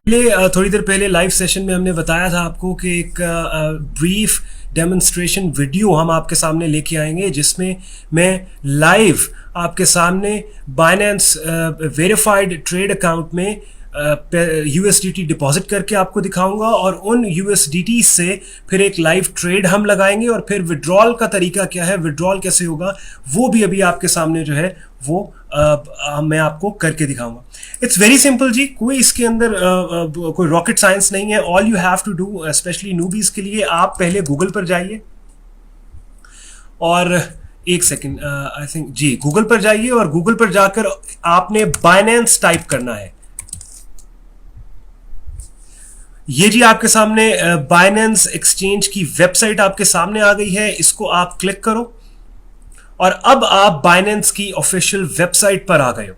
थोड़ी देर पहले live session में हमने बताया था आपको कि एक ब्रीफ डेमोन्स्ट्रेशन वीडियो हम आपके सामने लेके आएंगे जिसमें मैं लाइव आपके सामने बाइनेंस वेरीफाइड ट्रेड अकाउंट में यूएसडीटी डिपॉजिट करके आपको दिखाऊंगा और उन यूएसडीटी से फिर एक लाइव ट्रेड हम लगाएंगे और फिर विड्रॉल का तरीका क्या है, विड्रॉल कैसे होगा, वो भी अभी आपके सामने जो है वो मैं आपको करके दिखाऊंगा। इट्स वेरी सिंपल जी, कोई इसके अंदर कोई रॉकेट साइंस नहीं है। All you have to do, specially noobies के लिए, आप पहले गूगल पर जाइए और एक सेकेंड आई थिंक जी, गूगल पर जाइए और गूगल पर जाकर आपने बाइनेंस टाइप करना है। ये जी आपके सामने बाइनेंस एक्सचेंज की वेबसाइट आपके सामने आ गई है, इसको आप क्लिक करो और अब आप बाइनेंस की ऑफिशियल वेबसाइट पर आ गए हो।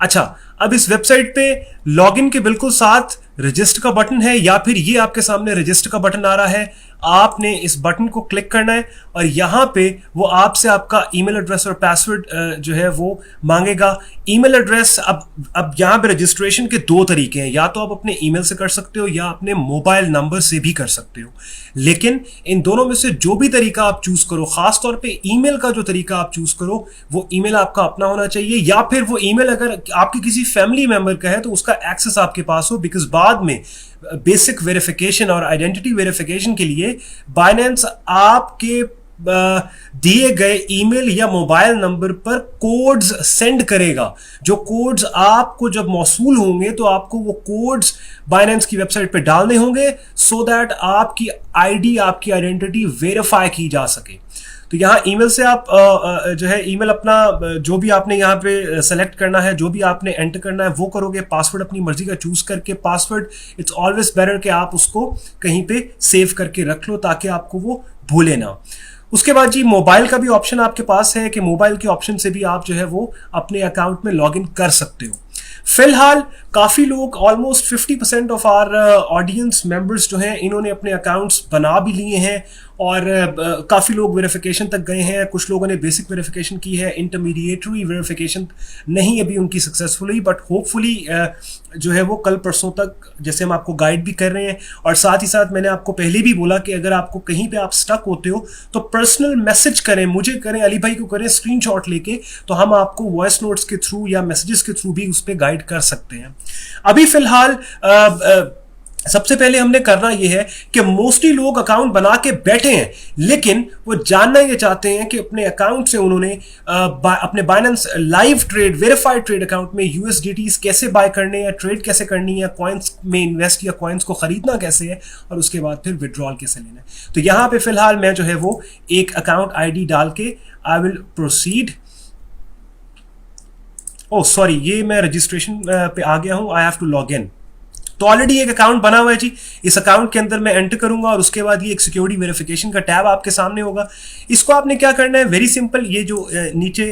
अच्छा, अब इस वेबसाइट पे लॉगिन के बिल्कुल साथ रजिस्टर का बटन है या फिर ये आपके सामने रजिस्टर का बटन आ रहा है। आपने इस बटन को क्लिक करना है और यहां पे वो आपसे आपका ईमेल एड्रेस और पासवर्ड जो है वो मांगेगा। ईमेल एड्रेस, अब यहां पे रजिस्ट्रेशन के दो तरीके हैं, या तो आप अपने ईमेल से कर सकते हो या अपने मोबाइल नंबर से भी कर सकते हो। लेकिन इन दोनों में से जो भी तरीका आप चूज करो, खासतौर पे ईमेल का जो तरीका आप चूज करो वो ईमेल आपका अपना होना चाहिए, या फिर वो ईमेल अगर आपके किसी फैमिली मेंबर का है तो उसका एक्सेस आपके पास हो, बिकॉज बाद में बेसिक वेरिफिकेशन और आइडेंटिटी वेरिफिकेशन के लिए बाइनेंस आपके दिए गए ईमेल या मोबाइल नंबर पर कोड्स सेंड करेगा। जो कोड्स आपको जब मौसूल होंगे तो आपको वो कोड्स बाइनेंस की वेबसाइट पे डालने होंगे सो दैट आपकी आईडी, आपकी आइडेंटिटी वेरीफाई की जा सके। तो यहाँ ईमेल से आप जो है ईमेल अपना जो भी आपने यहाँ पे सेलेक्ट करना है, जो भी आपने एंटर करना है वो करोगे। पासवर्ड अपनी मर्जी का चूज करके, पासवर्ड इट्स ऑलवेज बेटर कि आप उसको कहीं पे सेव करके रख लो ताकि आपको वो भूले ना। उसके बाद जी मोबाइल का भी ऑप्शन आपके पास है कि मोबाइल के ऑप्शन से भी आप जो है वो अपने अकाउंट में लॉगिन कर सकते हो। फिलहाल काफ़ी लोग, almost 50% of our audience members जो हैं, इन्होंने अपने अकाउंट्स बना भी लिए हैं और काफ़ी लोग वेरिफिकेशन तक गए हैं। कुछ लोगों ने बेसिक वेरिफिकेशन की है, इंटरमीडिएटरी वेरिफिकेशन नहीं अभी उनकी सक्सेसफुली, बट होपफुली जो है वो कल परसों तक, जैसे हम आपको गाइड भी कर रहे हैं। और साथ ही साथ मैंने आपको पहले भी बोला कि अगर आपको कहीं पे आप स्टक होते हो तो पर्सनल मैसेज करें, मुझे करें, अली भाई को करें स्क्रीनशॉट लेके, तो हम आपको वॉइस नोट्स के थ्रू या मैसेजेस के थ्रू भी उस पर गाइड कर सकते हैं। अभी फिलहाल सबसे पहले हमने करना यह है कि मोस्टली लोग अकाउंट बना के बैठे हैं, लेकिन वो जानना ये चाहते हैं कि अपने अकाउंट से उन्होंने अपने Binance live trade, verified trade account में यूएसडीटीज कैसे बाय करने हैं, ट्रेड कैसे करनी है, कॉइन्स में इन्वेस्ट या कॉइन्स को खरीदना कैसे है और उसके बाद फिर विड्रॉल कैसे लेना है। तो यहां पे फिलहाल मैं जो है वो एक अकाउंट आईडी डाल के I will proceed. Oh sorry, ये मैं रजिस्ट्रेशन पे आ गया हूं, I have to log in. तो ऑलरेडी एक अकाउंट बना हुआ है जी, इस अकाउंट के अंदर मैं एंटर करूंगा और उसके बाद ये एक सिक्योरिटी वेरिफिकेशन का टैब आपके सामने होगा। इसको आपने क्या करना है, वेरी सिंपल, ये जो नीचे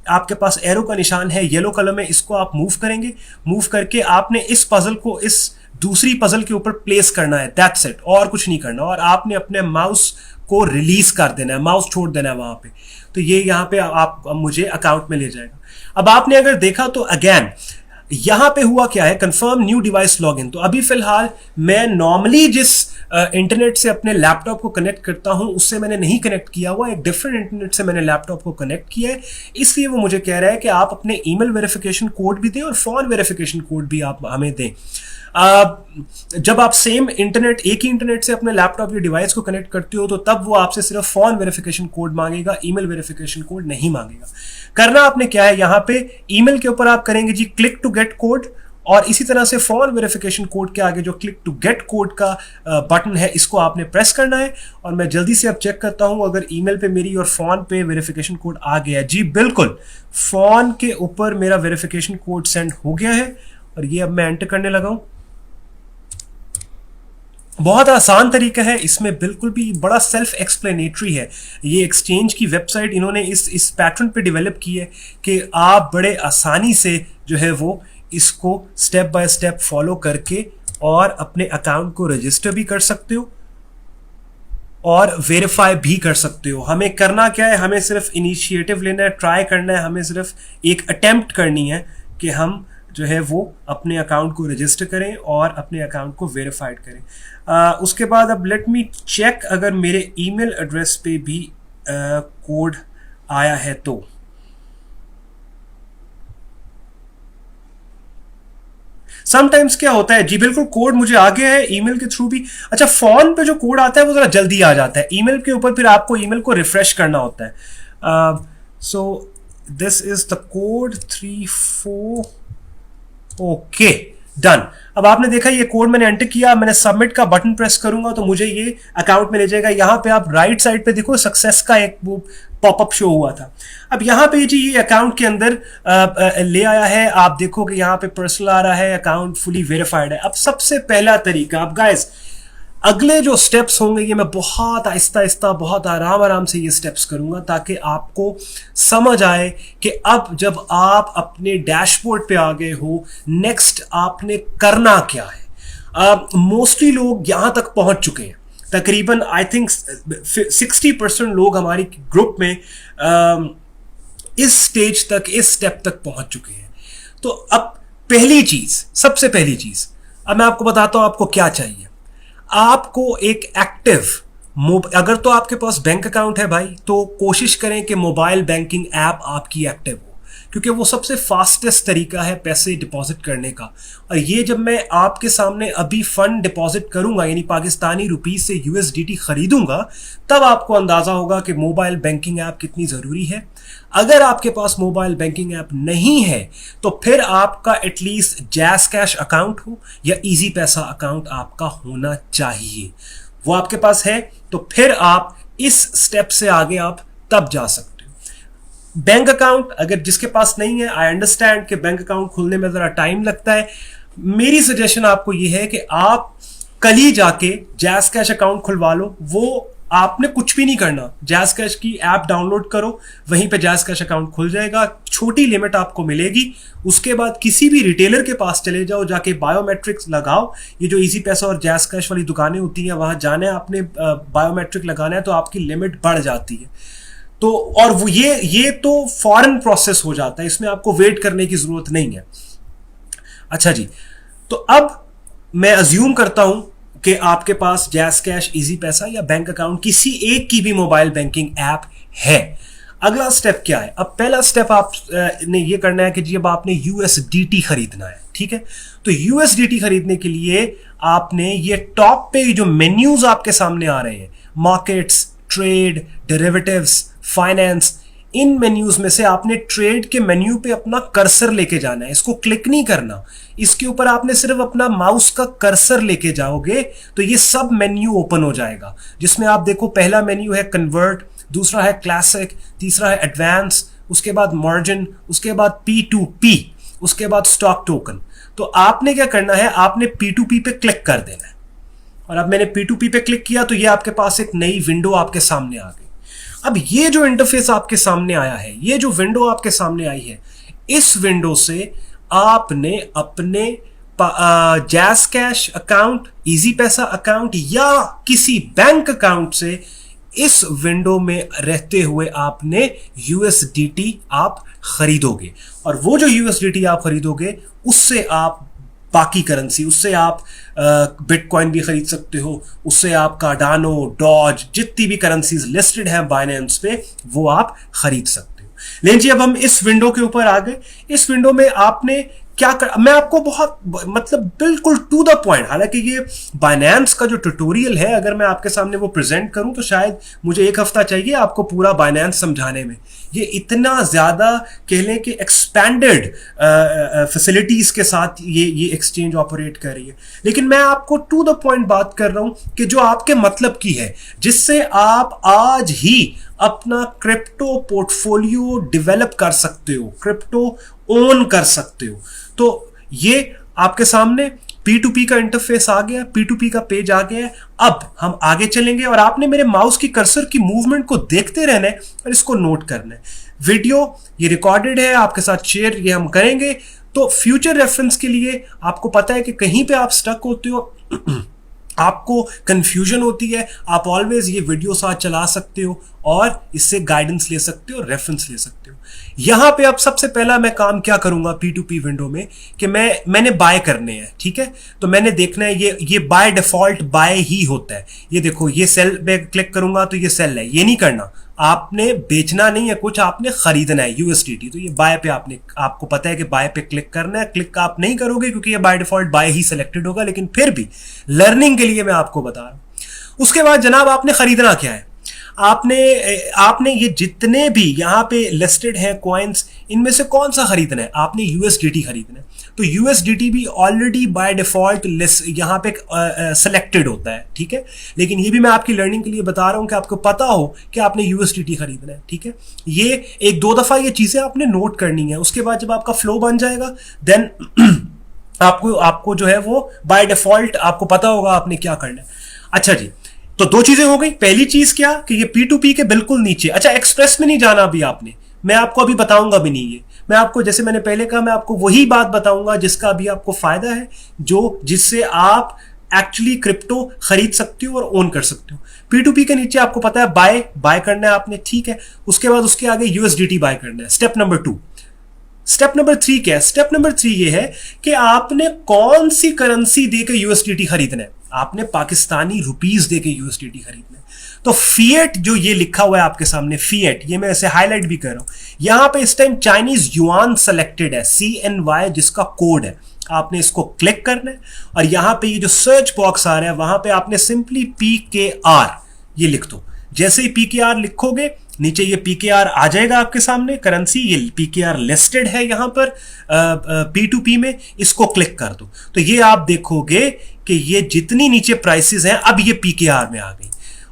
आपके पास एरो का निशान है येलो कलर में, इसको आप मूव करेंगे। मूव करके आपने इस पजल को इस दूसरी पजल के ऊपर प्लेस करना है, दैट्स इट, और कुछ नहीं करना। और आपने अपने माउस को रिलीज कर देना है, माउस छोड़ देना है वहां पे। तो ये यहाँ पे आप मुझे अकाउंट में ले जाएगा। अब आपने अगर देखा तो अगेन यहां पे हुआ क्या है, कंफर्म न्यू डिवाइस लॉगिन। तो अभी फिलहाल मैं नॉर्मली जिस इंटरनेट से अपने लैपटॉप को कनेक्ट करता हूं उससे मैंने नहीं कनेक्ट किया हुआ, एक डिफरेंट इंटरनेट से मैंने लैपटॉप को कनेक्ट किया है। इसलिए वो मुझे कह रहा है कि आप अपने ईमेल वेरिफिकेशन कोड भी दें और फोन वेरिफिकेशन कोड भी आप हमें दें। जब आप सेम इंटरनेट, एक ही इंटरनेट से अपने लैपटॉप या डिवाइस को कनेक्ट करते हो तो तब वो आपसे सिर्फ फोन वेरिफिकेशन कोड मांगेगा, ईमेल वेरिफिकेशन कोड नहीं मांगेगा। करना आपने क्या है, यहां पे ईमेल के ऊपर आप करेंगे जी क्लिक टू गेट कोड, और इसी तरह से फोन वेरिफिकेशन कोड के आगे जो क्लिक टू गेट कोड का बटन है इसको आपने प्रेस करना है। और मैं जल्दी से अब चेक करता हूं अगर ईमेल पे मेरी और फोन पे वेरिफिकेशन कोड आ गया है। जी बिल्कुल, फोन के ऊपर मेरा वेरिफिकेशन कोड सेंड हो गया है और ये अब मैं एंटर करने लगा हूं। बहुत आसान तरीका है, इसमें बिल्कुल भी बड़ा सेल्फ एक्सप्लेनेटरी है। ये एक्सचेंज की वेबसाइट इन्होंने इस पैटर्न पे डेवलप की है कि आप बड़े आसानी से जो है वो इसको स्टेप बाय स्टेप फॉलो करके और अपने अकाउंट को रजिस्टर भी कर सकते हो और वेरीफाई भी कर सकते हो। हमें करना क्या है, हमें सिर्फ इनिशिएटिव लेना है, ट्राई करना है, हमें सिर्फ एक अटेम्प्ट करनी है कि हम जो है वो अपने अकाउंट को रजिस्टर करें और अपने अकाउंट को वेरीफाइड करें। उसके बाद अब लेट मी चेक अगर मेरे ईमेल एड्रेस पे भी कोड आया है तो। समटाइम्स क्या होता है जी, बिल्कुल कोड मुझे आ गया है ईमेल के थ्रू भी। अच्छा, फोन पे जो कोड आता है वो जरा जल्दी आ जाता है, ईमेल के ऊपर फिर आपको ईमेल को रिफ्रेश करना होता है। So this is the code 34। Okay, done. अब आपने देखा ये कोड मैंने एंटर किया, मैंने सबमिट का बटन प्रेस करूंगा तो मुझे ये अकाउंट में ले जाएगा। यहां पे आप राइट साइड पे देखो सक्सेस का एक वो पॉपअप शो हुआ था। अब यहाँ पे जी ये अकाउंट के अंदर ले आया है, आप देखो कि यहाँ पे पर्सनल आ रहा है, अकाउंट फुली वेरीफाइड है। अब सबसे पहला तरीका, अब गाइस अगले जो स्टेप्स होंगे ये मैं बहुत आहिस्ता आहिस्ता बहुत आराम आराम से ये स्टेप्स करूंगा ताकि आपको समझ आए कि अब जब आप अपने डैशबोर्ड पे आ गए हो नेक्स्ट आपने करना क्या है। मोस्टली लोग यहां तक पहुंच चुके हैं, तकरीबन आई थिंक 60% लोग हमारी ग्रुप में इस स्टेज तक, इस स्टेप तक पहुंच चुके हैं। तो अब पहली चीज, सबसे पहली चीज, अब मैं आपको बताता हूं आपको क्या चाहिए। आपको एक एक्टिव अगर तो आपके पास बैंक अकाउंट है भाई, तो कोशिश करें कि मोबाइल बैंकिंग ऐप आपकी एक्टिव हो, क्योंकि वो सबसे फास्टेस्ट तरीका है पैसे डिपॉजिट करने का। और ये जब मैं आपके सामने अभी फंड डिपॉजिट करूंगा यानी पाकिस्तानी रुपीस से यूएसडीटी खरीदूंगा, तब आपको अंदाजा होगा कि मोबाइल बैंकिंग ऐप कितनी जरूरी है। अगर आपके पास मोबाइल बैंकिंग ऐप नहीं है तो फिर आपका एटलीस्ट जैज़ कैश अकाउंट हो या इजी पैसा अकाउंट आपका होना चाहिए। वो आपके पास है तो फिर आप इस स्टेप से आगे आप तब जा सकते हो। बैंक अकाउंट अगर जिसके पास नहीं है, आई अंडरस्टैंड कि बैंक अकाउंट खोलने में जरा टाइम लगता है। मेरी सजेशन आपको यह है कि आप कल ही जाके जैज़ कैश अकाउंट खुलवा लो। वो आपने कुछ भी नहीं करना, जैज़ कैश की ऐप डाउनलोड करो, वहीं पे जैज़ कैश अकाउंट खुल जाएगा, छोटी लिमिट आपको मिलेगी। उसके बाद किसी भी रिटेलर के पास चले जाओ, जाके बायोमेट्रिक्स लगाओ। ये जो इजी पैसा और जैज़ कैश वाली दुकानें होती हैं वहां जाना है, आपने बायोमेट्रिक लगाना है तो आपकी लिमिट बढ़ जाती है। तो और वो ये तो फॉरेन प्रोसेस हो जाता है, इसमें आपको वेट करने की जरूरत नहीं है। अच्छा जी, तो अब मैं अज्यूम करता हूं कि आपके पास जैज़ कैश, इजी पैसा या बैंक अकाउंट किसी एक की भी मोबाइल बैंकिंग ऐप है। अगला स्टेप क्या है? अब पहला स्टेप आप ने ये करना है कि जब आपने यूएसडीटी खरीदना है, ठीक है, तो यूएसडीटी खरीदने के लिए आपने ये टॉप पे जो मेन्यूज आपके सामने आ रहे हैं, मार्केट्स, ट्रेड, डेरिवेटिव्स, फाइनेंस, इन मेन्यूज में से आपने ट्रेड के मेन्यू पे अपना कर्सर लेके जाना है। इसको क्लिक नहीं करना, इसके ऊपर आपने सिर्फ अपना माउस का कर्सर लेके जाओगे तो ये सब मेन्यू ओपन हो जाएगा, जिसमें आप देखो पहला मेन्यू है कन्वर्ट, दूसरा है क्लासिक, तीसरा है एडवांस, उसके बाद मार्जिन, उसके बाद P2P, उसके बाद स्टॉक टोकन। तो आपने क्या करना है, आपने P2P पे क्लिक कर देना है। और अब मैंने P2P पे क्लिक किया तो ये आपके पास एक नई विंडो आपके सामने आ गई। अब ये जो इंटरफेस आपके सामने आया है, ये जो विंडो आपके सामने आई है, इस विंडो से आपने अपने जैज़ कैश अकाउंट, इजी पैसा अकाउंट या किसी बैंक अकाउंट से इस विंडो में रहते हुए आपने यूएसडीटी आप खरीदोगे। और वो जो यूएसडीटी आप खरीदोगे उससे आप बाकी करेंसी, उससे आप बिटकॉइन भी खरीद सकते हो, उससे आप कार्डानो, डॉज, जितनी भी करेंसीज लिस्टेड हैं बाइनेंस पे वो आप खरीद सकते हो। लेकिन जी अब हम इस विंडो के ऊपर आ गए। इस विंडो में आपने क्या मैं आपको बहुत मतलब बिल्कुल टू द पॉइंट, हालांकि ये बाइनेंस का जो ट्यूटोरियल है अगर मैं आपके सामने वो प्रेजेंट करूं तो शायद मुझे 1 हफ्ता चाहिए आपको पूरा बाइनेंस समझाने में। ये इतना ज्यादा कह लें कि एक्सपैंडेड फैसिलिटीज के साथ ये एक्सचेंज ऑपरेट कर रही है। लेकिन मैं आपको टू द पॉइंट बात कर रहा हूं कि जो आपके मतलब की है, जिससे आप आज ही अपना क्रिप्टो पोर्टफोलियो डेवलप कर सकते हो, क्रिप्टो ओन कर सकते हो। तो ये आपके सामने P2P का इंटरफेस आ गया, P2P का पेज आ गया है। अब हम आगे चलेंगे और आपने मेरे माउस की कर्सर की मूवमेंट को देखते रहना है और इसको नोट करना है। वीडियो ये रिकॉर्डेड है, आपके साथ शेयर ये हम करेंगे, तो फ्यूचर रेफरेंस के लिए आपको पता है कि कहीं पे आप स्टक होते हो आपको कंफ्यूजन होती है, आप ऑलवेज ये वीडियो साथ चला सकते हो और इससे गाइडेंस ले सकते हो, रेफरेंस ले सकते हो। यहां पे अब सबसे पहला मैं काम क्या करूंगा P2P विंडो में कि मैंने बाय करने हैं, ठीक है। तो मैंने देखना है ये बाय डिफॉल्ट बाय ही होता है। ये देखो, ये सेल पे क्लिक करूंगा तो ये सेल है। ये नहीं करना, आपने बेचना नहीं है कुछ, आपने खरीदना है USDT। तो ये बाय पे आपको पता है कि बाय पे क्लिक करना है। क्लिक आप नहीं करोगे क्योंकि ये by default by he selected होगा, लेकिन फिर भी लर्निंग के लिए मैं आपको बता रहा हूं। उसके बाद जनाब आपने खरीदना क्या है, आपने ये जितने भी यहां पे लिस्टेड हैं कॉइन्स, इनमें से कौन सा खरीदना है, आपने USDT खरीदना है। तो USDT भी ऑलरेडी बाय डिफॉल्ट यहां पे सिलेक्टेड होता है, ठीक है। लेकिन ये भी मैं आपकी लर्निंग के लिए बता रहा हूं कि आपको पता हो कि आपने USDT खरीदना है, ठीक है। ये एक दो दफा ये चीजें आपने नोट करनी है। उसके बाद जब आपका फ्लो बन जाएगा देन आपको जो है वो बाय डिफॉल्ट आपको पता होगा आपने क्या करना है। अच्छा जी, तो दो चीजें हो गई। पहली चीज क्या कि ये P2P के बिल्कुल नीचे, अच्छा एक्सप्रेस में नहीं जाना अभी आपने, मैं आपको अभी बताऊंगा भी नहीं। ये मैं आपको, जैसे मैंने पहले कहा, मैं आपको वही बात बताऊंगा जिसका अभी आपको फायदा है, जिससे आप एक्चुअली क्रिप्टो खरीद सकते हो और ओन कर सकते हो। P2P के नीचे आपको पता है बाय करना है आपने, ठीक है। उसके बाद उसके आगे USDT बाय करना है, स्टेप नंबर 2। स्टेप नंबर 3 क्या है? स्टेप नंबर 3 ये है कि आपने कौन सी करेंसी देकर USDT खरीदना है। आपने पाकिस्तानी रुपीस देके USDT खरीदना है। तो फिएट जो ये लिखा हुआ है आपके सामने, फिएट, ये मैं ऐसे हाईलाइट भी कर रहा हूं। यहां पे इस टाइम चाइनीज युआन सेलेक्टेड है, CNY जिसका कोड है। आपने इसको क्लिक करना है और यहां पे ये जो सर्च बॉक्स आ रहा है वहां पे आपने सिंपली PKR ये लिख दो। जैसे ही PKR लिखोगे नीचे ये PKR आ जाएगा आपके सामने करेंसी। ये PKR लिस्टेड है यहां पर P2P में, इसको क्लिक कर दो तो ये आप देखोगे कि ये जितनी नीचे प्राइसेस हैं अब ये PKR में आ गई।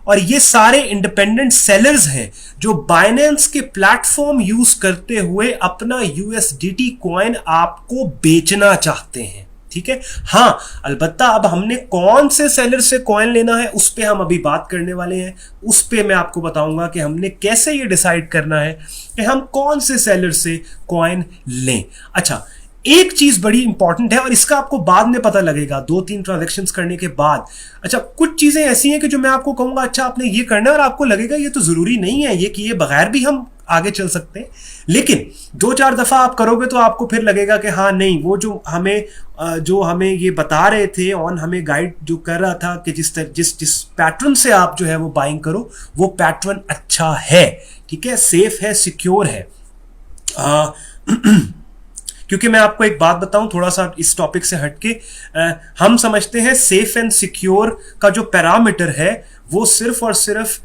और ये सारे इंडिपेंडेंट सेलर्स हैं जो बाइनेंस के प्लेटफॉर्म यूज करते हुए अपना USDT कॉइन आपको बेचना चाहते हैं, ठीक है। हाँ, अलबत्ता अब हमने कौन से सेलर से कॉइन लेना है उस पे हम अभी बात करने वाले हैं। उस पे मैं आपको बताऊंगा कि हमने कैसे ये डिसाइड करना है कि हम कौन से सेलर से कॉइन लें। अच्छा, एक चीज बड़ी इंपॉर्टेंट है और इसका आपको बाद में पता लगेगा 2-3 ट्रांजैक्शंस करने के बाद। अच्छा, कुछ चीजें ऐसी हैं कि जो मैं आपको कहूंगा अच्छा आपने ये करना है और आपको लगेगा ये तो जरूरी नहीं है, ये किए बगैर भी हम आगे चल सकते हैं। लेकिन 2-4 दफा आप करोगे तो आपको फिर लगेगा कि हाँ नहीं, वो जो हमें ये बता रहे थे और हमें गाइड जो कर रहा था कि जिस पैटर्न से आप जो है वो बाइंग करो वो पैटर्न अच्छा है, ठीक है, सेफ है, सिक्योर है। क्योंकि मैं आपको एक बात बताऊं थोड़ा सा इस टॉपिक से हटके, हम समझते हैं सेफ एंड सिक्योर का जो पैरामीटर है वो सिर्फ और सिर्फ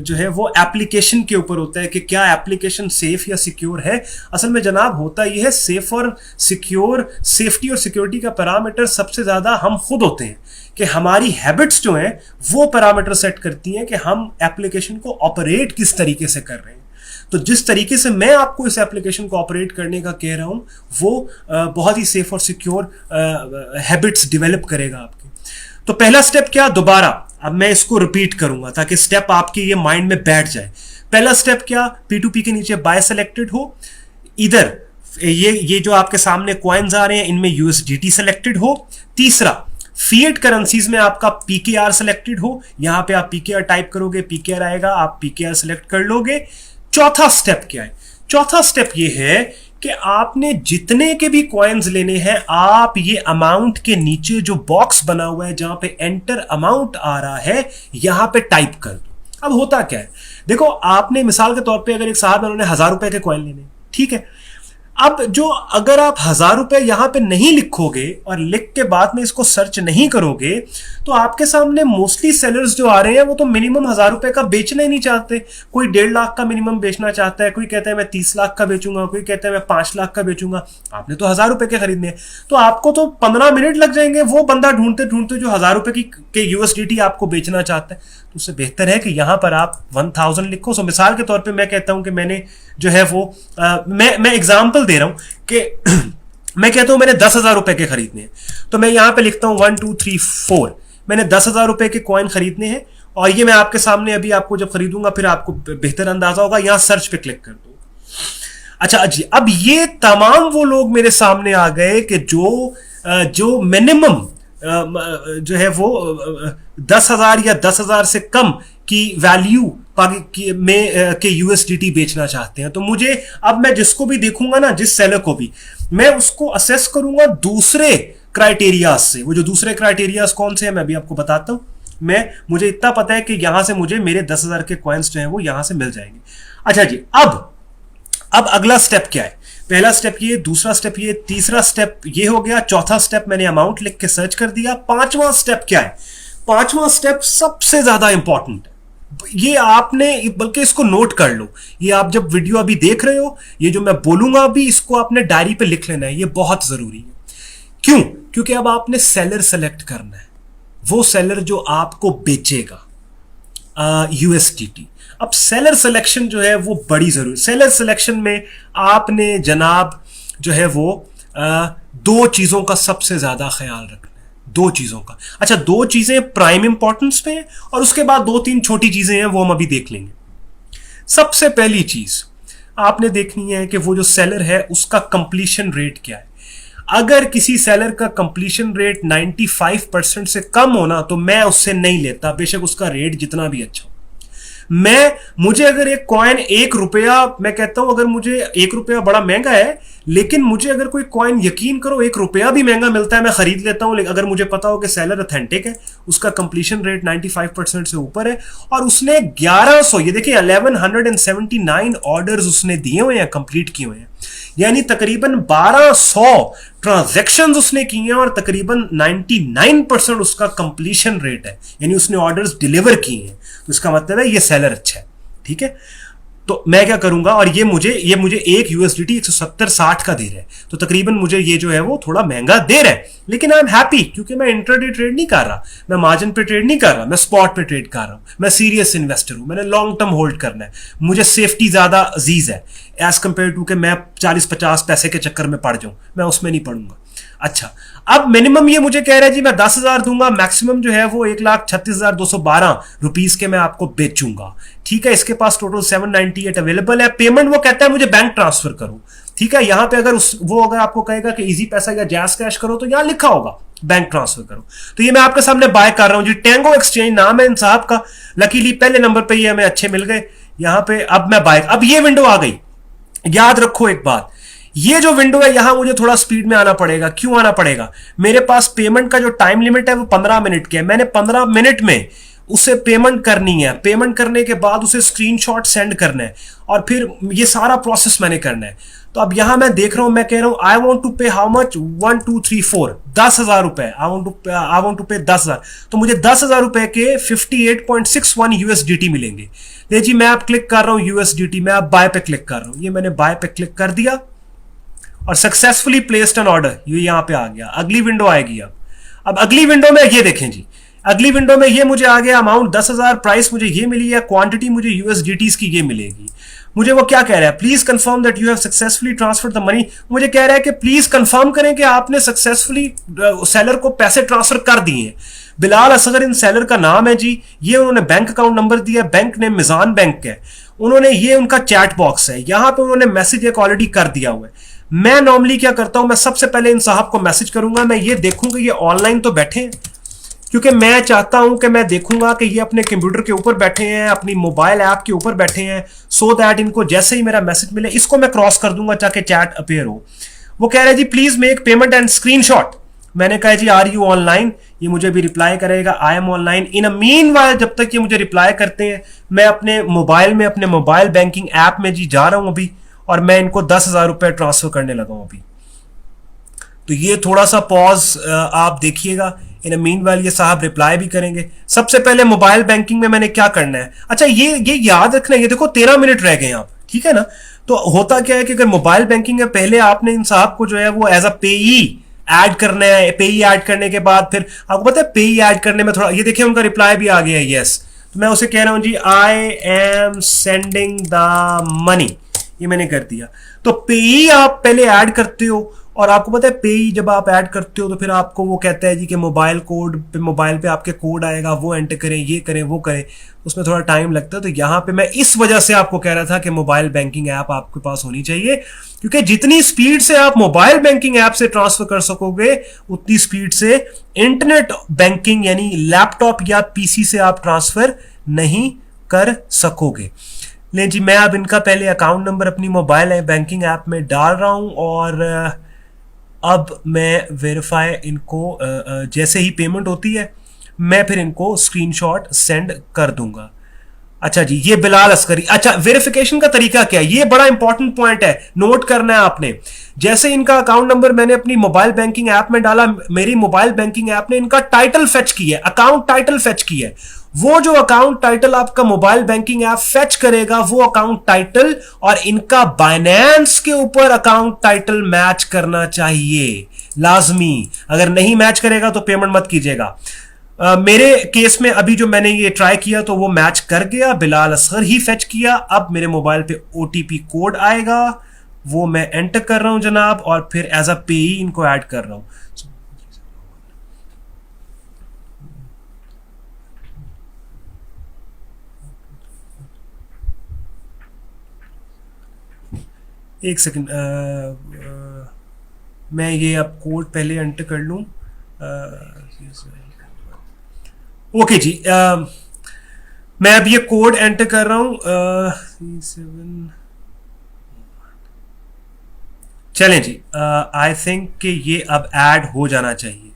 जो है वो एप्लीकेशन के ऊपर होता है कि क्या एप्लीकेशन सेफ या सिक्योर है। असल में जनाब होता यह है सेफ और सिक्योर, सेफ्टी और सिक्योरिटी का पैरामीटर सबसे ज्यादा हम खुद होते हैं कि हमारी हैबिट्स जो हैं वो पैरामीटर सेट करती हैं कि हम एप्लीकेशन को ऑपरेट किस तरीके से कर रहे हैं। तो जिस तरीके से मैं आपको इस एप्लीकेशन को ऑपरेट करने का कह रहा हूं वो बहुत ही सेफ और सिक्योर हैबिट्स डेवलप करेगा आपके। तो पहला स्टेप क्या, दोबारा अब मैं इसको रिपीट करूंगा ताकि स्टेप आपके ये माइंड में बैठ जाए। पहला स्टेप क्या, P2P के नीचे बाय सेलेक्टेड हो, इधर ये जो आपके सामने कॉइन्स आ रहे हैं इनमें USDT सेलेक्टेड हो। तीसरा, फिएट करेंसीज में आपका PKR सेलेक्टेड हो, यहां पे आप PKR टाइप करोगे, PKR आएगा, आप PKR सेलेक्ट कर लोगे। चौथा स्टेप क्या है, चौथा स्टेप ये है कि आपने जितने के भी कॉइन्स लेने हैं आप ये अमाउंट के नीचे जो बॉक्स बना हुआ है जहां पे एंटर अमाउंट आ रहा है यहां पे टाइप कर दो। अब होता क्या है, देखो आपने मिसाल के तौर पे अगर एक साहब उन्होंने 1000 रुपए के कॉइन लेने, ठीक है, अब जो अगर आप 1000 रुपए यहां पे नहीं लिखोगे और लिख के बाद में इसको सर्च नहीं करोगे तो आपके सामने मोस्टली सेलर्स जो आ रहे हैं वो तो मिनिमम 1000 रुपए का बेचना ही नहीं चाहते। कोई 1.5 लाख का मिनिमम बेचना चाहता है, कोई कहता है मैं 30 लाख का बेचूंगा, कोई कहता है मैं 5 लाख का बेचूंगा। आपने तो 1000 रुपए के खरीदने हैं तो आपको तो 15 मिनट लग जाएंगे वो बंदा ढूंढते ढूंढते जो 1000 रुपए के USDT आपको बेचना चाहता है। तो उससे बेहतर है कि यहां पर आप 1000 लिखो। सो मिसाल के तौर पर मैं कहता हूं कि मैंने जो है वो मैं एग्जाम्पल दे रहा हूं कि मैं कहता हूं मैंने 10,000 रुपए के खरीदने हैं तो मैं यहां पे लिखता हूं 1 2 3 4, मैंने 10,000 रुपए के कॉइन खरीदने हैं और ये मैं आपके सामने अभी आपको जब खरीदूंगा फिर आपको बेहतर अंदाजा होगा। यहां सर्च पे क्लिक कर दो। अच्छा जी, अब ये तमाम वो लोग मेरे सामने आ गए कि जो मिनिमम जो है वो 10,000 या 10,000 से कम की वैल्यू के यूएसडीटी बेचना चाहते हैं। तो मुझे अब मैं जिसको भी देखूंगा ना, जिस सेलर को भी, मैं उसको असेस करूंगा दूसरे क्राइटेरियाज से। वो जो दूसरे क्राइटेरियाज कौन से हैं मैं भी आपको बताता हूं। मुझे इतना पता है कि यहां से मुझे मेरे 10,000 के कॉइन्स जो है वो यहां से मिल जाएंगे। अच्छा जी, अब अगला स्टेप क्या है? पहला स्टेप ये, दूसरा स्टेप ये, तीसरा स्टेप ये हो गया, चौथा स्टेप मैंने अमाउंट लिख के सर्च कर दिया। पांचवा स्टेप क्या है? पांचवा स्टेप सबसे ज्यादा इंपॉर्टेंट है। ये आपने, बल्कि इसको नोट कर लो, ये आप जब वीडियो अभी देख रहे हो, ये जो मैं बोलूंगा अभी, इसको आपने डायरी पे लिख लेना है, ये बहुत जरूरी है। क्यों? क्योंकि अब आपने सेलर सेलेक्ट करना है, वो सेलर जो आपको बेचेगा यूएसडीटी। अब सेलर सिलेक्शन जो है वो बड़ी जरूरी। सेलर सिलेक्शन में आपने जनाब जो है वो दो चीजों का सबसे ज्यादा ख्याल रखना है, दो चीजों का। अच्छा, दो चीजें प्राइम इंपॉर्टेंस पे हैं और उसके बाद दो तीन छोटी चीजें हैं, वो हम अभी देख लेंगे। सबसे पहली चीज आपने देखनी है कि वो जो सेलर है उसका कंप्लीशन रेट क्या है। अगर किसी सेलर का कंप्लीशन रेट 95% से कम होना तो मैं उससे नहीं लेता, बेशक उसका रेट जितना भी अच्छा हो। मुझे अगर एक कॉइन 1 रुपया, मैं कहता हूं अगर मुझे 1 रुपया बड़ा महंगा है, लेकिन मुझे अगर कोई कॉइन, यकीन करो 1 रुपया भी महंगा मिलता है, मैं खरीद लेता हूं। अगर मुझे पता हो कि सेलर ऑथेंटिक है, उसका कंप्लीशन रेट 95% से ऊपर है और उसने 1100, ये देखिए 1179 ऑर्डर्स उसने दिए हुए हैं, कंप्लीट किए हुए हैं, यानी तकरीबन 1200 ट्रांजैक्शंस उसने किए हैं और तकरीबन 99% उसका कंप्लीशन रेट है, यानी उसने ऑर्डर्स डिलीवर किए हैं। तो इसका मतलब है ये सेलर अच्छा है, ठीक है। तो मैं क्या करूंगा, और ये मुझे एक यूएसडीटी 170-60 का दे रहा है, तो तकरीबन मुझे ये जो है वो थोड़ा महंगा दे रहा है, लेकिन आई एम हैप्पी क्योंकि मैं इंट्राडे ट्रेड नहीं कर रहा, मैं मार्जिन पे ट्रेड नहीं कर रहा, मैं स्पॉट पे ट्रेड कर रहा हूं, मैं सीरियस इन्वेस्टर हूं, मैंने लॉन्ग टर्म होल्ड करना है, मुझे सेफ्टी ज्यादा अजीज है एज कंपेयर टू कि मैं 40-50 पैसे के चक्कर में पड़ जाऊं, मैं उसमें नहीं पड़ूंगा। अच्छा, अब मिनिमम ये मुझे कह रहा है जी मैं 10,000 दूंगा, मैक्सिमम जो है वो 1,36,212 रुपीज के मैं आपको बेचूंगा, ठीक है। इसके पास टोटल 798 अवेलेबल है। पेमेंट वो कहता है मुझे बैंक ट्रांसफर करो, ठीक है। यहां पे अगर आपको कहेगा कि इजी पैसा या जैस कैश करो, तो यहां लिखा होगा बैंक ट्रांसफर करो। तो ये मैं आपके सामने बाय कर रहा हूं जी, टैंगो एक्सचेंज नाम है इन साहब का। लकीली पहले नंबर पे ये हमें अच्छे मिल गए यहां पे। अब मैं बाय, अब ये विंडो आ गई। याद रखो एक बात, ये जो विंडो है यहां मुझे थोड़ा स्पीड में आना पड़ेगा। क्यों आना पड़ेगा? मेरे पास पेमेंट का जो टाइम लिमिट है वो 15 मिनट के है। मैंने 15 मिनट में उसे पेमेंट करनी है। पेमेंट करने के बाद उसे स्क्रीनशॉट सेंड करना है और फिर ये सारा प्रोसेस मैंने करना है। तो अब यहां मैं देख रहा हूं, मैं कह रहा हूं आई वॉन्ट टू पे हाउ मच, 1 2 3 4 10,000 रुपए। आई वॉन्ट टू पे 10,000, तो मुझे 10,000 रुपए के 58.61 यूएसडीटी मिलेंगे। ले जी, मैं अब क्लिक कर रहा हूं यूएसडीटी, मैं अब बाय पे क्लिक कर रहा हूं। ये मैंने बाय पे क्लिक कर दिया और सक्सेसफुली प्लेस्ड एन ऑर्डर, ये यहां पे आ गया। अगली विंडो आएगी। अब अगली विंडो में ये देखें जी, अगली विंडो में ये मुझे आ गया अमाउंट 10,000, प्राइस मुझे ये मिली है, क्वांटिटी मुझे यूएसडीटीज की ये मिलेगी। मुझे वो क्या कह रहा है, please confirm that you have successfully transferred the money. मुझे कह रहा है कि प्लीज कंफर्म करें कि आपने सक्सेसफुली सेलर को पैसे ट्रांसफर कर दिए। बिलाल असगर इन सेलर का नाम है जी। ये उन्होंने बैंक अकाउंट नंबर दिया, बैंक नेम मिजान बैंक है। उन्होंने, ये उनका चैट बॉक्स है, यहां पे उन्होंने मैसेज एक ऑलरेडी कर दिया हुआ है। मैं नॉर्मली क्या करता हूं, मैं सबसे पहले इन साहब को मैसेज करूंगा। मैं ये देखूंगा ये ऑनलाइन तो बैठे हैं, क्योंकि मैं चाहता हूं कि मैं देखूंगा कि ये अपने कंप्यूटर के ऊपर बैठे हैं, अपनी मोबाइल ऐप के ऊपर बैठे हैं, सो दैट इनको जैसे ही मेरा मैसेज मिले इसको मैं क्रॉस कर दूंगा ताकि चैट अपीयर हो। वो कह रहे हैं जी please make payment and screenshot. मैंने कहा जी आर यू ऑनलाइन, ये मुझे भी रिप्लाई करेगा I am online. In a meanwhile जब तक ये मुझे रिप्लाई करते हैं, मैं अपने मोबाइल में, अपने मोबाइल बैंकिंग ऐप में जी जा रहा हूं अभी, और मैं इनको 10,000 रुपए ट्रांसफर करने लगा हूं अभी। तो ये थोड़ा सा पॉज आप देखिएगा। इन अ मीनवाइल ये साहब रिप्लाई भी करेंगे। सबसे पहले मोबाइल बैंकिंग में मैंने क्या करना है, अच्छा ये याद रखना है, ये देखो 13 मिनट रह गए आप, ठीक है ना। तो होता क्या है कि अगर मोबाइल बैंकिंग है, पहले आपने इन साहब को जो है वो एज अ पेई ऐड करना है। पेई ऐड करने के बाद फिर आपको पता है पेई ऐड करने में थोड़ा, ये देखिए उनका रिप्लाई भी आ गया है यस। तो मैं उसे कह रहा हूं जी I am sending the money, ये मैंने कर दिया। तो पेई आप पहले ऐड करते हो, और आपको पता है पेई जब आप ऐड करते हो तो फिर आपको वो कहता है जी कि मोबाइल कोड पे, मोबाइल पे आपके कोड आएगा, वो एंटर करें, ये करें, वो करें, उसमें थोड़ा टाइम लगता है। तो यहाँ पे मैं इस वजह से आपको कह रहा था कि मोबाइल बैंकिंग ऐप आपके पास होनी चाहिए, क्योंकि जितनी स्पीड से आप मोबाइल बैंकिंग ऐप से ट्रांसफर कर सकोगे उतनी स्पीड से इंटरनेट बैंकिंग यानी लैपटॉप या पीसी से आप ट्रांसफर नहीं कर सकोगे। ले जी, मैं अब इनका पहले अकाउंट नंबर अपनी मोबाइल बैंकिंग ऐप में डाल रहा हूं और अब मैं वेरीफाई इनको जैसे ही पेमेंट होती है मैं फिर इनको स्क्रीनशॉट सेंड कर दूंगा। अच्छा जी, ये बिलाल अस्करी। अच्छा, वेरिफिकेशन का तरीका क्या है, ये बड़ा इंपॉर्टेंट पॉइंट है, नोट करना है आपने। जैसे इनका अकाउंट नंबर मैंने अपनी मोबाइल बैंकिंग ऐप में डाला, मेरी मोबाइल बैंकिंग ऐप ने इनका टाइटल फेच किया है, अकाउंट टाइटल फेच किया है। वो जो अकाउंट टाइटल आपका मोबाइल बैंकिंग ऐप फेच करेगा, वो अकाउंट टाइटल और इनका बाइनेंस के ऊपर अकाउंट टाइटल मैच करना चाहिए, लाजमी। अगर नहीं मैच करेगा तो पेमेंट मत कीजिएगा। मेरे केस में अभी जो मैंने ये ट्राई किया तो वो मैच कर गया, बिलाल असगर ही फेच किया। अब मेरे मोबाइल पे ओटीपी कोड आएगा, वो मैं एंटर कर रहा हूं जनाब, और फिर एज अ पेई इनको ऐड कर रहा हूं। एक सेकंड, मैं ये अब कोड पहले एंटर कर लूं। ओके जी, मैं अब ये कोड एंटर कर रहा हूं। चलें जी, आई थिंक कि ये अब ऐड हो जाना चाहिए।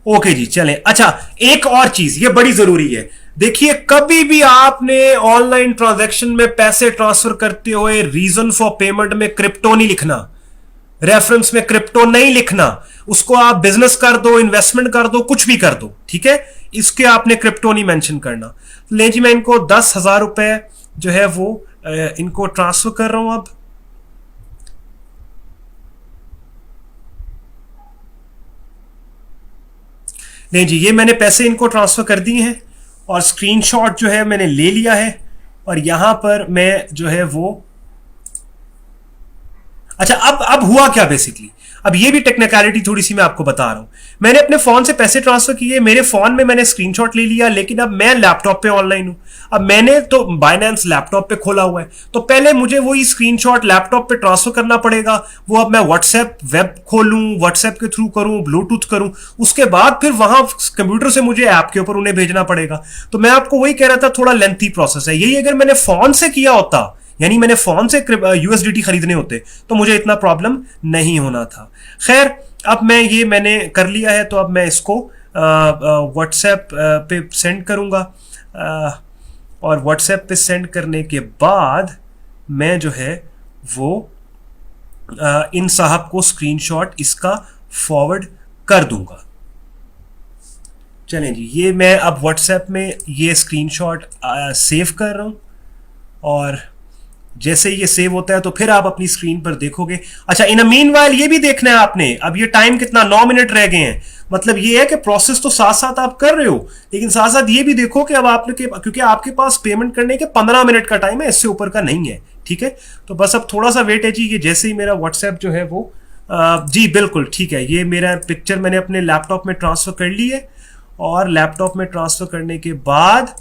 ओके जी, चलें। अच्छा, एक और चीज ये बड़ी जरूरी है, देखिए कभी भी आपने ऑनलाइन ट्रांजैक्शन में पैसे ट्रांसफर करते हुए रीजन फॉर पेमेंट में क्रिप्टो नहीं लिखना, रेफरेंस में क्रिप्टो नहीं लिखना। उसको आप बिजनेस कर दो, इन्वेस्टमेंट कर दो, कुछ भी कर दो, ठीक है, इसके आपने क्रिप्टो नहीं मेंशन करना। ले जी, मैं इनको 10,000 रुपए जो है वो इनको ट्रांसफर कर रहा हूं अब। नहीं जी, ये मैंने पैसे इनको ट्रांसफर कर दिए हैं और स्क्रीनशॉट जो है मैंने ले लिया है, और यहां पर मैं जो है वो, अच्छा अब हुआ क्या बेसिकली, अब ये भी टेक्निकलिटी थोड़ी सी मैं आपको बता रहा हूं। मैंने अपने फोन से पैसे ट्रांसफर किए, मेरे फोन में मैंने स्क्रीनशॉट ले लिया, लेकिन अब मैं लैपटॉप पे ऑनलाइन हूं। अब मैंने तो बाइनेंस लैपटॉप पे खोला हुआ है, तो पहले मुझे वही स्क्रीनशॉट लैपटॉप पे ट्रांसफर करना पड़ेगा। वो अब मैं व्हाट्सएप वेब खोलूं, व्हाट्सएप के थ्रू करूं, ब्लूटूथ करूं, उसके बाद फिर वहां कंप्यूटर से मुझे ऐप के ऊपर उन्हें भेजना पड़ेगा। तो मैं आपको वही कह रहा था, थोड़ा लेंथी प्रोसेस है। यही अगर मैंने फोन से किया होता, यानी मैंने फोन से यूएसडीटी खरीदने होते, तो मुझे इतना प्रॉब्लम नहीं होना था। खैर, अब मैंने कर लिया है, तो अब मैं इसको व्हाट्सएप पे सेंड करूंगा, और व्हाट्सएप पे सेंड करने के बाद मैं जो है वो इन साहब को स्क्रीनशॉट इसका फॉरवर्ड कर दूंगा। चलें जी, ये मैं अब व्हाट्सएप में ये स्क्रीनशॉट सेव कर रहा हूं, और जैसे ये सेव होता है तो फिर आप अपनी स्क्रीन पर देखोगे। अच्छा, इन मीनवाइल ये भी देखना है आपने, अब ये टाइम कितना, 9 मिनट रह गए हैं। मतलब ये है कि प्रोसेस तो साथ साथ आप कर रहे हो, लेकिन साथ साथ ये भी देखो कि अब आपने, क्योंकि आपके पास पेमेंट करने के 15 मिनट का टाइम है, इससे ऊपर का नहीं है, ठीक है। तो बस अब थोड़ा सा वेट है जी। ये जैसे ही मेरा व्हाट्सएप जो है वो जी बिल्कुल ठीक है, ये मेरा पिक्चर मैंने अपने लैपटॉप में ट्रांसफर कर ली है, और लैपटॉप में ट्रांसफर करने के बाद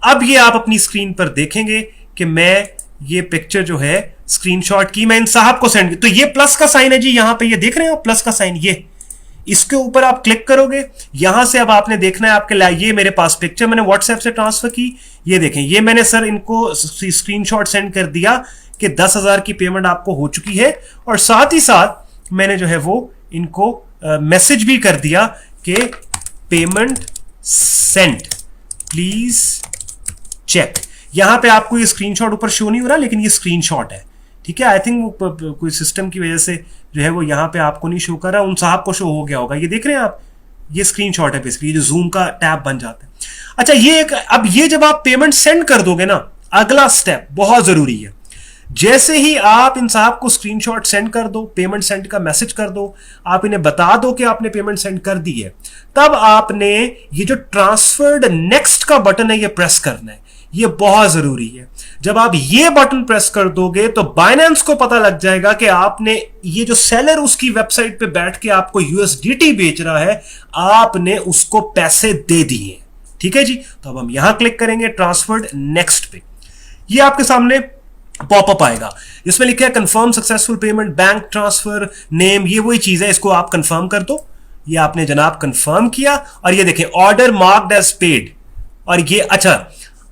अब ये आप अपनी स्क्रीन पर देखेंगे कि मैं ये पिक्चर जो है स्क्रीनशॉट की मैं इन साहब को सेंड, तो ये प्लस का साइन है जी, यहां पे ये देख रहे हैं आप प्लस का साइन, ये इसके ऊपर आप क्लिक करोगे, यहां से अब आपने देखना है आपके लिए, ये मेरे पास पिक्चर मैंने व्हाट्सएप से ट्रांसफर की, ये देखें, ये मैंने सर इनको स्क्रीनशॉट सेंड कर दिया कि 10,000 की पेमेंट आपको हो चुकी है, और साथ ही साथ मैंने जो है वो इनको मैसेज भी कर दिया कि पेमेंट सेंड, प्लीज चेक। यहां पे आपको ये स्क्रीनशॉट ऊपर शो नहीं हो रहा, लेकिन ये स्क्रीनशॉट है, ठीक है। आई थिंक कोई सिस्टम की वजह से जो है वो यहां पे आपको नहीं शो कर रहा, उन साहब को शो हो गया होगा। ये देख रहे हैं आप, ये स्क्रीनशॉट है बेसिकली, जो जूम का टैब बन जाता है। अच्छा, ये एक, अब ये जब आप पेमेंट सेंड कर दोगे ना, अगला स्टेप बहुत जरूरी है। जैसे ही आप इन साहब को स्क्रीनशॉट सेंड कर दो, पेमेंट सेंड का मैसेज कर दो, आप इन्हें बता दो कि आपने पेमेंट सेंड कर दी है, तब आपने ये जो ट्रांसफर्ड नेक्स्ट का बटन है ये प्रेस करना है। ये बहुत जरूरी है। जब आप ये बटन प्रेस कर दोगे तो बाइनेंस को पता लग जाएगा कि आपने ये जो सेलर उसकी वेबसाइट पे बैठ के आपको यूएसडीटी बेच रहा है, आपने उसको पैसे दे दिए। ठीक है जी। तो अब हम यहां क्लिक करेंगे ट्रांसफर्ड नेक्स्ट पे। ये आपके सामने पॉपअप आएगा, इसमें लिखा है confirm successful payment, bank transfer name, ये वही चीज है, इसको आप कंफर्म कर दो। ये आपने जनाब कंफर्म किया और ये देखें ऑर्डर मार्क्ड एज पेड। और ये अच्छा,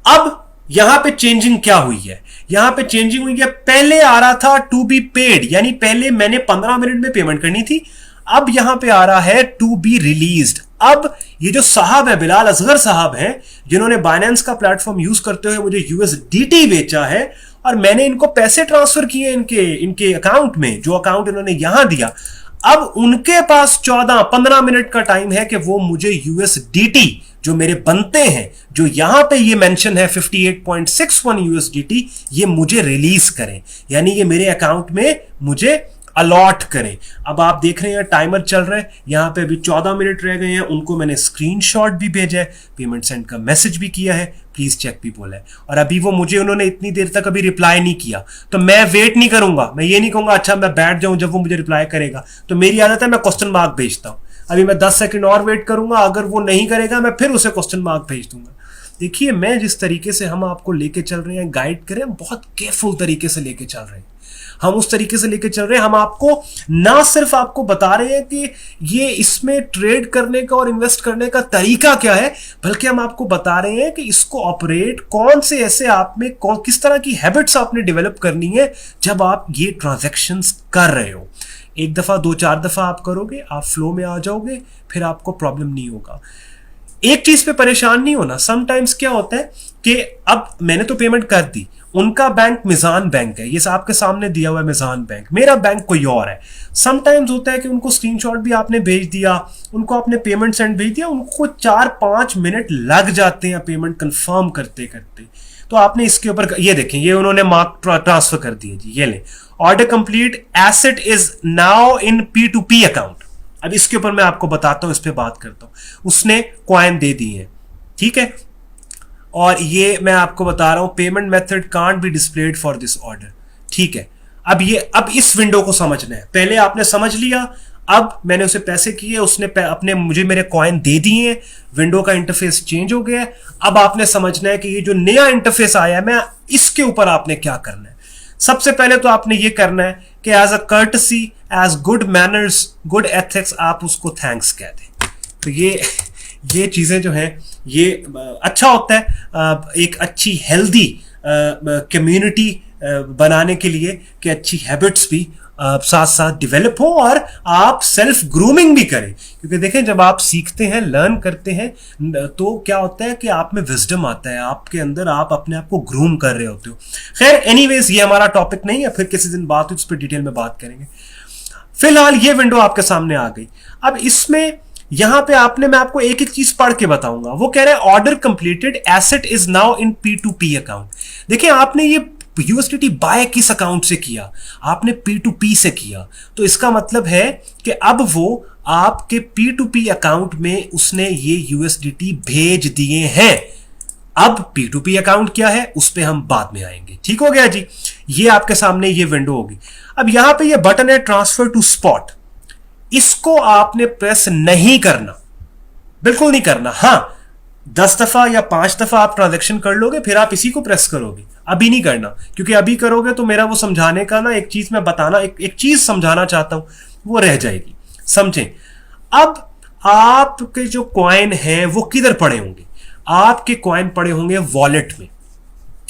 अब यहां पे चेंजिंग क्या हुई है, यहां पे चेंजिंग हुई है, पहले आ रहा था टू बी पेड, यानी पहले मैंने 15 मिनट में पेमेंट करनी थी, अब यहां पे आ रहा है टू बी रिलीज्ड। अब ये जो साहब है, बिलाल असगर साहब हैं, जिन्होंने बाइनेंस का प्लेटफॉर्म यूज करते हुए मुझे यूएसडीटी बेचा है और मैंने इनको पैसे ट्रांसफर किए इनके अकाउंट में, जो अकाउंट इन्होंने यहां दिया, अब उनके पास 14-15 मिनट का टाइम है कि वो मुझे यूएसडीटी जो मेरे बनते हैं, जो यहां पे ये मेंशन है 58.61 यूएसडीटी, ये मुझे रिलीज करें, यानी ये मेरे अकाउंट में मुझे अलॉट करें। अब आप देख रहे हैं टाइमर चल रहा है, यहां पे अभी 14 मिनट रह गए हैं। उनको मैंने स्क्रीनशॉट भी भेजा है, पेमेंट सेंड का मैसेज भी किया है, प्लीज चेक भी बोला है, और अभी वो मुझे उन्होंने इतनी देर तक अभी रिप्लाई नहीं किया। तो मैं वेट नहीं करूंगा, मैं ये नहीं कहूंगा अच्छा मैं बैठ जाऊं जब वो मुझे रिप्लाई करेगा। तो मेरी आदत है मैं क्वेश्चन मार्क भेजता हूं, अभी मैं 10 सेकंड और वेट करूंगा, अगर वो नहीं करेगा मैं फिर उसे क्वेश्चन मार्क भेज दूंगा। देखिए मैं जिस तरीके से हम आपको लेके चल रहे हैं, गाइड करें, बहुत केयरफुल तरीके से लेके चल रहे हैं, हम उस तरीके से लेके चल रहे हैं। हम आपको ना सिर्फ आपको बता रहे हैं कि ये इसमें ट्रेड करने का और इन्वेस्ट करने का तरीका क्या है, बल्कि हम आपको बता रहे हैं कि इसको ऑपरेट कौन से ऐसे आप में किस तरह की हैबिट्स आपने डेवलप करनी है जब आप ये ट्रांजैक्शंस कर रहे हो। एक दफा 2-4 दफा आप करोगे, आप फ्लो में आ जाओगे, फिर आपको प्रॉब्लम नहीं होगा। एक चीज पे परेशान नहीं होना। समटाइम्स क्या होता है कि अब मैंने तो पेमेंट कर दी, उनका बैंक मिजान बैंक है, ये आपके सामने दिया हुआ है मिजान बैंक, मेरा बैंक कोई और है। समटाइम्स होता है कि उनको स्क्रीनशॉट भी आपने भेज दिया, उनको आपने पेमेंट सेंड भेज दिया, उनको 4-5 मिनट लग जाते हैं पेमेंट कंफर्म करते करते। तो आपने इसके ऊपर ये देखें, ये उन्होंने मार्क ट्रांसफर कर दिए जी, ये लें order complete, asset is now in P2P account. अब इसके ऊपर मैं आपको बताता हूं, इस पे बात करता हूं। उसने कॉइन दे दी है, ठीक है, और ये मैं आपको बता रहा हूं payment method can't be displayed for this order, ठीक है। अब इस विंडो को समझना है, पहले आपने समझ लिया, अब मैंने उसे पैसे किए, उसने अपने मुझे मेरे कॉइन दे दिए हैं, विंडो का इंटरफेस चेंज हो गया है। अब आपने समझना है कि ये जो नया इंटरफेस आया है, मैं इसके ऊपर आपने क्या करना है। सबसे पहले तो आपने ये करना है कि as a courtesy, as good manners, good ethics, आप उसको थैंक्स कह दें। तो ये चीजें जो हैं ये अच्छा होता है एक अच्छी हेल्दी कम्युनिटी बनाने के लिए, कि अच्छी हैबिट्स भी साथ साथ डेवलप हो और आप सेल्फ ग्रूमिंग भी करें। क्योंकि देखें जब आप सीखते हैं, लर्न करते हैं, तो क्या होता है कि आप में विजडम आता है, आपके अंदर आप अपने आप को ग्रूम कर रहे होते हो। खैर एनीवेज ये हमारा टॉपिक नहीं है, फिर किसी दिन बात उस पर डिटेल में बात करेंगे। फिलहाल ये विंडो आपके सामने आ गई। अब इसमें यहां पे मैं आपको एक एक चीज पढ़ के बताऊंगा। वो कह रहे हैं order completed, asset is now in P2P account. देखिए आपने ये यूएसडीटी बाय किस अकाउंट से किया, आपने P2P से किया, तो इसका मतलब है कि अब वो आपके P2P अकाउंट में उसने ये यूएसडीटी भेज दिए हैं। अब P2P अकाउंट क्या है उस पे हम बाद में आएंगे, ठीक हो गया जी। ये आपके सामने ये विंडो होगी। अब यहां पे ये बटन है ट्रांसफर टू स्पॉट, इसको आपने प्रेस नहीं करना, बिल्कुल नहीं करना। हां 10 दफा या 5 दफा आप ट्रांजैक्शन कर लोगे, फिर आप इसी को प्रेस करोगे, अभी नहीं करना, क्योंकि अभी करोगे तो मेरा वो समझाने का ना एक चीज मैं बताना, एक चीज समझाना चाहता हूं, वो रह जाएगी। समझें, अब आपके जो कॉइन हैं वो किधर पड़े होंगे, आपके कॉइन पड़े होंगे वॉलेट में,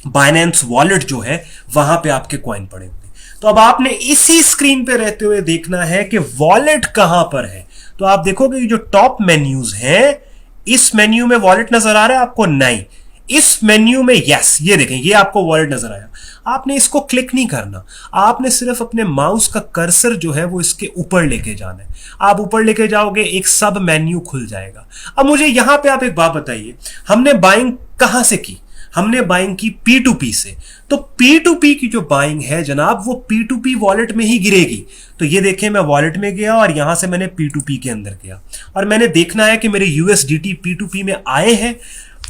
बाइनेंस वॉलेट जो है वहां पे आपके कॉइन पड़े होंगे। तो अब आपने इसी स्क्रीन पे रहते हुए देखना है कि वॉलेट कहां पर है। तो आप देखोगे जो टॉप मेन्यूज हैं, इस मेन्यू में वॉलेट नजर आ रहा है आपको? नहीं। इस मेन्यू में यस, ये देखें, ये आपको वॉलेट नजर आया। आपने इसको क्लिक नहीं करना, आपने सिर्फ अपने माउस का कर्सर जो है वो इसके ऊपर लेके जाना है। आप ऊपर लेके जाओगे, एक सब मेन्यू खुल जाएगा। अब मुझे यहां पे आप एक बात बताइए, हमने बाइंग कहां से की? हमने बाइंग की P2P से। तो P2P की जो बाइंग है जनाब, वो P2P वॉलेट में ही गिरेगी। तो ये देखें, मैं वॉलेट में गया और यहां से मैंने P2P के अंदर गया और मैंने देखना है कि मेरे USDT P2P में आए हैं।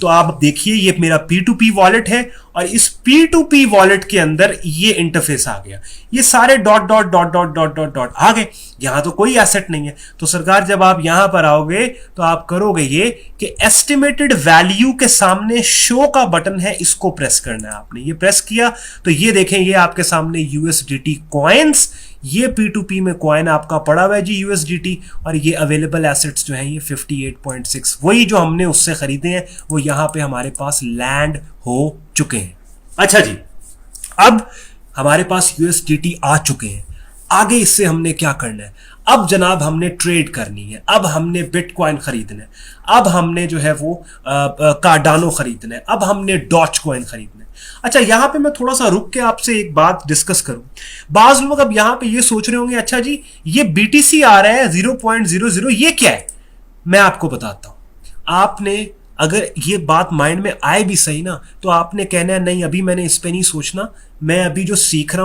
तो आप देखिए ये मेरा P2P वॉलेट है और इस P2P वॉलेट के अंदर ये इंटरफेस आ गया, ये सारे dot dot dot dot dot dot dot आ गए। यहां तो कोई एसेट नहीं है। तो सरकार जब आप यहां पर आओगे तो आप करोगे ये कि एस्टिमेटेड वैल्यू के सामने शो का बटन है, इसको प्रेस करना है आपने। ये प्रेस किया तो ये देखें ये आपके सामने USDT कॉइन्स, ये P2P में कॉइन आपका पड़ा हुआ है जी USDT, और ये अवेलेबल एसेट्स जो हैं ये 58.6 वही जो हमने उससे खरीदे हैं वो यहां पे हमारे पास लैंड हो चुके हैं। अच्छा जी, अब हमारे पास USDT आ चुके हैं, आगे इससे हमने क्या करना है? अब जनाब हमने ट्रेड करनी है, अब हमने बिटकॉइन खरीदना है, अब हमने जो है वो कार्डानो खरीदना है, अब हमने डॉच कॉइन खरीदना है। अच्छा, यहां पे मैं थोड़ा सा रुक के आपसे एक बात डिस्कस करूं। बाज लोग अब यहां पे ये सोच रहे होंगे अच्छा जी ये BTC आ रहा है 0.00, ये क्या है? मैं आपको बताता हूं। आपने अगर ये बात माइंड में आए भी सही ना, तो आपने कहना है नहीं अभी मैंने इस पे नहीं सोचना, मैं अभी जो सीख रहा हूं